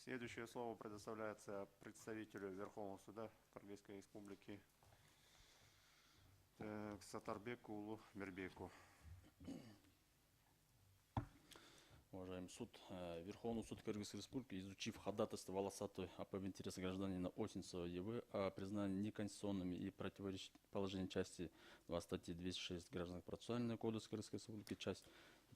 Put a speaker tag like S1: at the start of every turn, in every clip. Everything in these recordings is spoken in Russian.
S1: Следующее слово предоставляется представителю Верховного суда Кыргызской Республики Сатарбеку Улу Мирбеку.
S2: Уважаемый суд, Верховный суд Кыргызской Республики, изучив ходатайство волосатую об интересах гражданина Осинцева ЕВ о признании неконституционными и противоречащими положениям части 2 статьи 206 Гражданского процессуального кодекса Кыргызской Республики, часть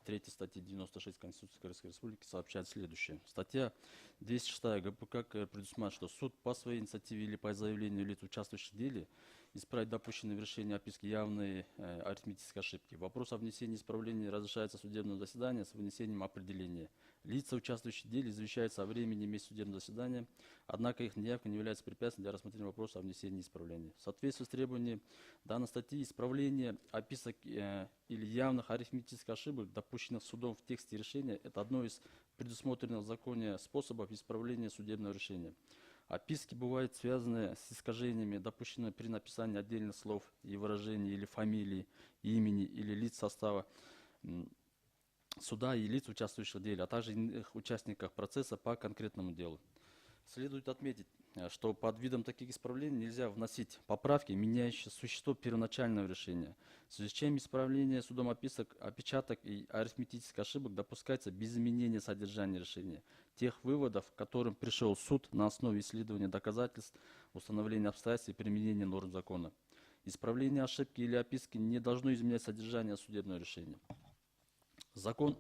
S2: 3 статьи 96 Конституции Кыргызской Республики сообщает следующее. Статья 206 ГПК предусматривает, что суд по своей инициативе или по заявлению лиц, участвующих в деле, исправить допущенные в решении описки явные арифметические ошибки. Вопрос о внесении исправлений разрешается судебное заседание с вынесением определения. Лица, участвующие в деле, извещаются о времени и месте судебного заседания, однако их неявка не является препятствием для рассмотрения вопроса о внесении исправлений. В соответствии с требованием данной статьи, исправление описок или явных арифметических ошибок, допущенных судом в тексте решения, это одно из предусмотренных в законе способов исправления судебного решения. Описки бывают связаны с искажениями, допущенными при написании отдельных слов и выражений, или фамилии, имени, или лиц состава суда и лиц, участвующих в деле, а также иных участников процесса по конкретному делу. Следует отметить, что под видом таких исправлений нельзя вносить поправки, меняющие существо первоначального решения. В связи с чем исправление судом опечаток и арифметических ошибок допускается без изменения содержания решения, тех выводов, к которым пришел суд на основе исследования доказательств, установления обстоятельств и применения норм закона. Исправление ошибки или описки не должно изменять содержание судебного решения. Закон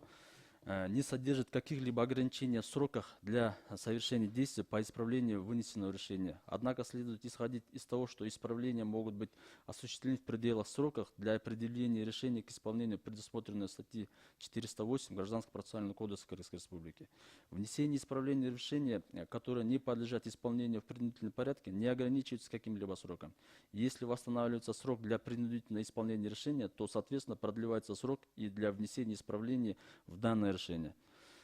S2: не содержит каких-либо ограничений в сроках для совершения действий по исправлению вынесенного решения. Однако следует исходить из того, что исправления могут быть осуществлены в пределах сроков для определения решения к исполнению, предусмотренной статьи 408 Гражданского процессуального кодекса Кыргызской Республики. Внесение исправления решения, которые не подлежат исполнению в принудительном порядке, не ограничивается каким-либо сроком. Если восстанавливается срок для принудительного исполнения решения, то, соответственно, продлевается срок и для внесения исправлений в данное решение.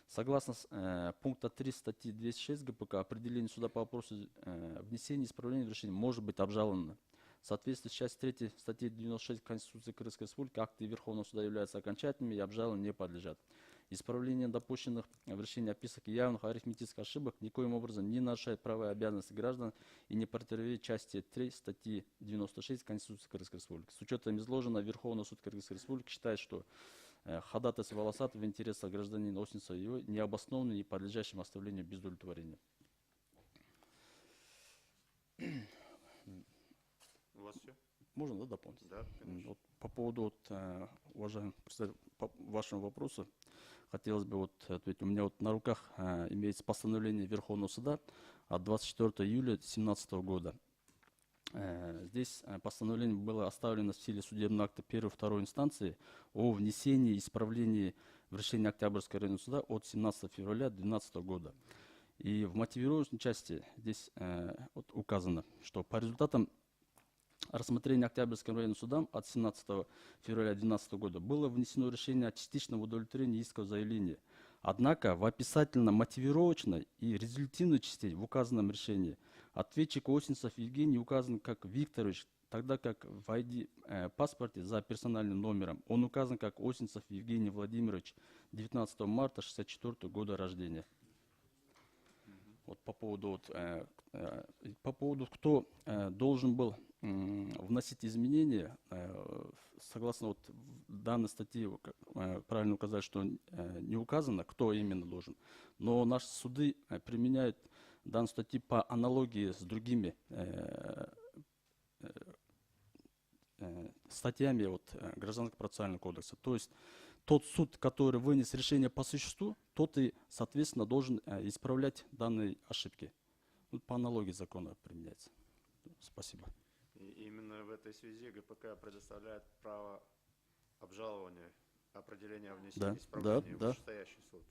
S2: Согласно пункта 3 статьи 206 ГПК, определение суда по вопросу внесения исправления в решение может быть обжаловано. В соответствии с частью 3 статьи 96 Конституции Кыргызской Республики, акты Верховного суда являются окончательными и обжалованию не подлежат. Исправление допущенных в решении описок и явных арифметических ошибок никоим образом не нарушает права и обязанности граждан и не противоречит части 3 статьи 96 Конституции Кыргызской Республики. С учетом изложенного, Верховный суд Кыргызской Республики считает, что ходатайство волосатого в интересах гражданина Осинцева его необоснованно и подлежащим оставлению без удовлетворения.
S1: У вас все?
S2: Можно, да, дополнить?
S1: Да, конечно.
S2: Вот, по поводу, уважаемый представитель, по вашему вопросу, хотелось бы ответить. У меня на руках имеется постановление Верховного суда от 24 июля 2017 года. Здесь постановление было оставлено в силе судебного акта первой и второй инстанции о внесении и исправлении в решение Октябрьского районного суда от 17 февраля 2012 года. И в мотивирующей части здесь указано, что по результатам рассмотрения Октябрьским районным судом от 17 февраля 2012 года было внесено решение о частичном удовлетворении искового заявления. Однако в описательно-мотивировочной и результативной части в указанном решении ответчик Осинцев Евгений указан как Викторович, тогда как в ID-паспорте за персональным номером он указан как Осинцев Евгений Владимирович, 19 марта 1964 года рождения. Вот по поводу, кто должен был вносить изменения, согласно данной статье, правильно указать, что не указано, кто именно должен. Но наши суды применяют данную статью по аналогии с другими статьями Гражданского процессуального кодекса. То есть тот суд, который вынес решение по существу, тот и, соответственно, должен исправлять данные ошибки. По аналогии закона применяется. Спасибо.
S1: И именно в этой связи ГПК предоставляет право обжалования определения о внесении исправления в вышестоящий суд.